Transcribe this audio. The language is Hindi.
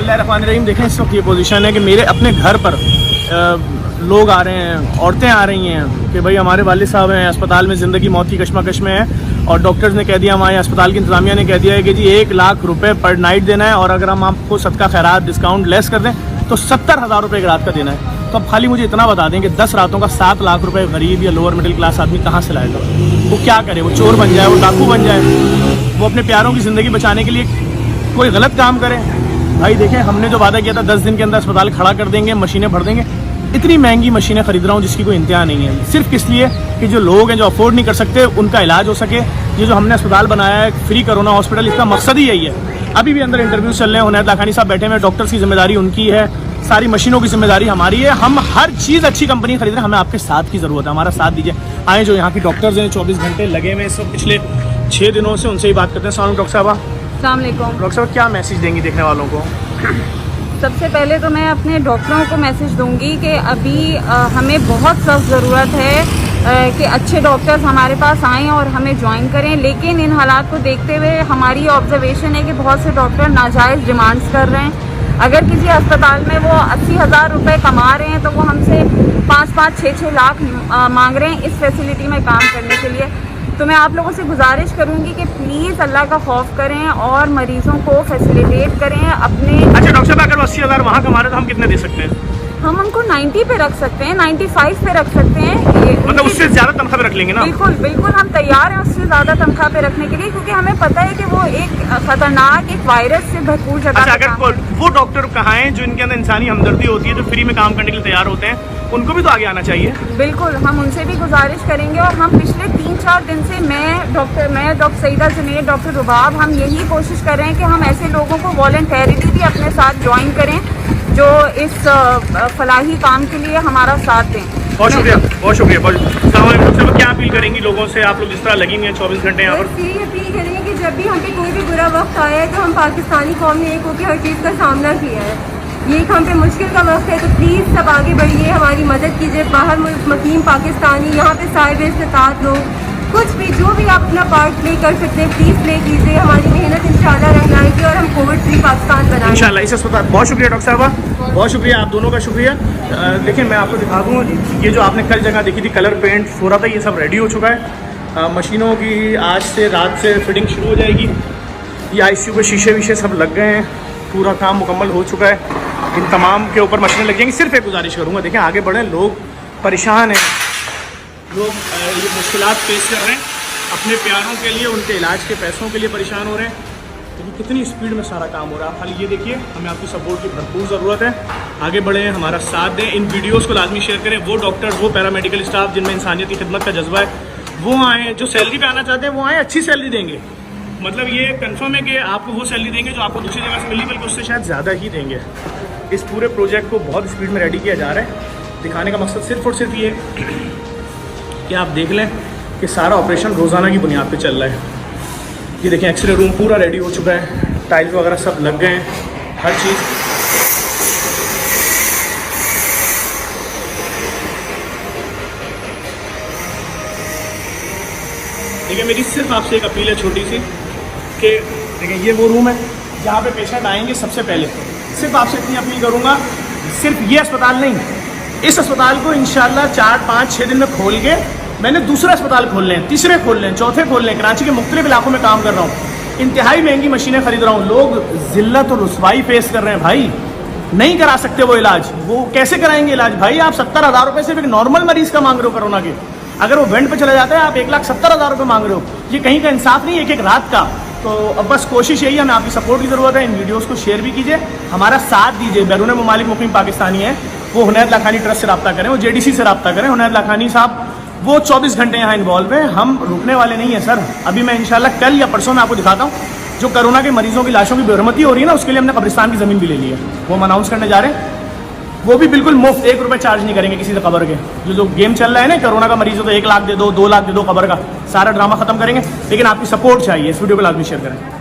बिस्मिल्लाहिर्रहमानिर्रहीम। देखें इस वक्त ये पोजीशन है कि मेरे अपने घर पर लोग आ रहे हैं, औरतें आ रही हैं कि भाई हमारे वालिद साहब हैं अस्पताल में, ज़िंदगी मौत की कश्मकश में है और डॉक्टर्स ने कह दिया, हमारे अस्पताल की इंतजामिया ने कह दिया है कि जी 1 लाख रुपए पर नाइट देना है और अगर हम आपको सदका खैरात डिस्काउंट लेस कर दें तो 70,000 रुपये एक रात का देना है। तो अब खाली मुझे इतना बता दें कि 10 रातों का 7 लाख रुपए गरीब या लोअर मिडिल क्लास आदमी कहाँ से लाएगा? वो क्या करे? वो चोर बन जाए, वो डाकू बन जाए, वो अपने प्यारों की ज़िंदगी बचाने के लिए कोई गलत काम करे? भाई देखें, हमने जो वादा किया था 10 दिन के अंदर अस्पताल खड़ा कर देंगे, मशीनें भर देंगे। इतनी महंगी मशीनें खरीद रहा हूँ जिसकी कोई इंतहा नहीं है, सिर्फ किस लिए कि जो लोग हैं जो अफोर्ड नहीं कर सकते उनका इलाज हो सके। ये जो हमने अस्पताल बनाया है फ्री कोरोना हॉस्पिटल, इसका मकसद ही यही है। अभी भी अंदर इंटरव्यू चल रहे हैं, उनैद लाखानी साहब बैठे हुए, डॉक्टर्स की जिम्मेदारी उनकी है, सारी मशीनों की जिम्मेदारी हमारी है। हम हर चीज़ अच्छी कंपनी खरीद रहे हैं, हमें आपके साथ की ज़रूरत है, हमारा साथ दीजिए। आए जो यहाँ की डॉक्टर्स हैं 24 घंटे लगे हुए सब पिछले 6 दिनों से, उनसे ही बात करते हैं। सलाम डॉक्टर साहब। अस्सलाम वालेकुम। डॉक्टर साहब क्या मैसेज देंगी देखने वालों को? सबसे पहले तो मैं अपने डॉक्टरों को मैसेज दूंगी कि अभी हमें बहुत सख्त ज़रूरत है कि अच्छे डॉक्टर्स हमारे पास आएँ और हमें ज्वाइन करें। लेकिन इन हालात को देखते हुए हमारी ऑब्जर्वेशन है कि बहुत से डॉक्टर नाजायज़ डिमांड्स कर रहे हैं। अगर किसी अस्पताल में वो 80,000 रुपये कमा रहे हैं तो वो हमसे 5-5, 6-6 लाख मांग रहे हैं इस फैसिलिटी में काम करने के लिए। तो मैं आप लोगों से गुजारिश करूंगी कि प्लीज़ अल्लाह का खौफ करें और मरीजों को फैसिलिटेट करें अपने। अच्छा डॉक्टर साहब, अगर 80,000 वहाँ कमा रहे तो हम कितने दे सकते हैं? हम उनको 90 पे रख सकते हैं, 95 पे रख सकते हैं। मतलब उससे ज़्यादा तनख्वाह पे रख लेंगे ना? बिल्कुल बिल्कुल, हम तैयार हैं उससे ज़्यादा तनख्वाह पे रखने के लिए, क्योंकि हमें पता है कि वो एक ख़तरनाक एक वायरस से भरपूर जगह। अच्छा, अगर वो डॉक्टर कहाँ हैं जो इनके अंदर इंसानी हमदर्दी होती है, जो फ्री में काम करने के लिए तैयार होते हैं, उनको भी तो आगे आना चाहिए। बिल्कुल, हम उनसे भी गुजारिश करेंगे। और हम पिछले 3-4 दिन से मैं डॉक्टर सईदा समेत डॉक्टर रुबाब, हम यही कोशिश कर रहे हैं कि हम ऐसे लोगों को वॉलंटरीली भी अपने साथ ज्वाइन करें जो इस फलाही काम के लिए हमारा साथ दें। बहुत शुक्रिया, बहुत शुक्रिया। बहुत क्या अपील करेंगी लोगों से? आप लोग जिस तरह लगी हुई हैं 24 घंटे यहाँ पर, यही अपील करेंगे कि जब भी हम पे कोई भी बुरा वक्त आया है तो हम पाकिस्तानी कौम ने एक होकर हर चीज़ का सामना किया है। ये हम पे मुश्किल का वक्त है तो प्लीज़ सब आगे बढ़िए, हमारी मदद कीजिए। बाहर मुल्क मकीम पाकिस्तानी, यहाँ पे साहिब इस्तात लोग, कुछ भी जो भी आप अपना पार्ट प्ले कर सकते हैं प्लीज़ प्ले कीजिए। हमारी मेहनत इंशाल्लाह रहलाएगी और हम कोविड फ्री पाकिस्तान बनाएंगे इंशाल्लाह इस अस्पताल। बहुत शुक्रिया डॉक्टर साहबा, बहुत शुक्रिया, आप दोनों का शुक्रिया। देखिए मैं आपको दिखा दूँ, ये जो आपने कल जगह देखी थी कलर पेंट हो रहा था, ये सब रेडी हो चुका है। मशीनों की आज से रात से फिटिंग शुरू हो जाएगी। ये ICU के शीशे वीशे सब लग गए हैं, पूरा काम मुकम्मल हो चुका है। इन तमाम के ऊपर मशीनें लग जाएंगी। सिर्फ एक गुजारिश करूँगा, देखें आगे बढ़ें, लोग परेशान हैं, लोग ये मुश्किलात फेस कर रहे हैं अपने प्यारों के लिए, उनके इलाज के पैसों के लिए परेशान हो रहे हैं। लेकिन कितनी स्पीड में सारा काम हो रहा है। खाली ये देखिए, हमें आपकी सपोर्ट की भरपूर ज़रूरत है। आगे बढ़ें, हमारा साथ दें, इन वीडियोस को लाजमी शेयर करें। वो डॉक्टर्स, वो पैरामेडिकल स्टाफ जिनमें इंसानियत की खिदमत का जज्बा है, वो आएँ। जो सैलरी पे आना चाहते हैं वो आएँ, अच्छी सैलरी देंगे। मतलब ये कंफर्म है कि आपको वो सैलरी देंगे जो आपको दूसरी जगह से मिली, बल्कि उससे शायद ज़्यादा ही देंगे। इस पूरे प्रोजेक्ट को बहुत स्पीड में रेडी किया जा रहा है। दिखाने का मकसद सिर्फ और सिर्फ ये कि आप देख लें कि सारा ऑपरेशन रोज़ाना की बुनियाद पे चल रहा है। ये देखें, एक्सरे रूम पूरा रेडी हो चुका है, टाइल्स वगैरह सब लग गए हैं, हर चीज़। देखिए मेरी सिर्फ आपसे एक अपील है छोटी सी कि देखिए ये वो रूम है जहाँ पे पेशेंट आएंगे। सबसे पहले सिर्फ आपसे इतनी अपील करूँगा, सिर्फ ये अस्पताल नहीं, इस अस्पताल को इंशाल्लाह 4, 5, 6 दिन में खोल के मैंने दूसरे अस्पताल खोल लें, तीसरे खोल लें, चौथे खोल लें। कराची के मुख्तलिफ इलाकों में काम कर रहा हूँ, इंतहाई महंगी मशीनें खरीद रहा हूँ। लोग जिल्लत और रुसवाई फेस कर रहे हैं भाई, नहीं करा सकते वो इलाज। वो कैसे कराएंगे इलाज भाई? आप 70,000 रुपये सिर्फ एक नॉर्मल मरीज़ का मांग रहे हो कोरोना के। अगर वो वेंट पे चला जाता है आप 1,70,000 रुपये मांग रहे हो। ये कहीं का इंसाफ नहीं, एक रात का। तो अब बस कोशिश यही है, हमें आपकी सपोर्ट की ज़रूरत है। इन वीडियोस को शेयर भी कीजिए, हमारा साथ दीजिए। बैरून ममालिक मुकीम पाकिस्तानी है, वो उनैद लाखानी ट्रस्ट से रब्ता करें, वो JDC से रब्ता करें। उनैद लाखानी साहब वो 24 घंटे यहाँ इन्वॉल्व है। हम रुकने वाले नहीं हैं सर। अभी मैं इंशाल्लाह कल या परसों में आपको दिखाता हूँ, जो कोरोना के मरीजों की लाशों की बेरहमती हो रही है ना, उसके लिए हमने कब्रिस्तान की ज़मीन भी ले ली है, वो हम अनाउंस करने जा रहे हैं। वो भी बिल्कुल मुफ्त, 1 रुपये चार्ज नहीं करेंगे किसी से कब्र के। जो गेम चल रहा है ना कोरोना का मरीज हो तो 1 लाख दे दो, 2 लाख दे दो कब्र का, सारा ड्रामा खत्म करेंगे। लेकिन आपकी सपोर्ट चाहिए। इस वीडियो को लाजमी शेयर करें।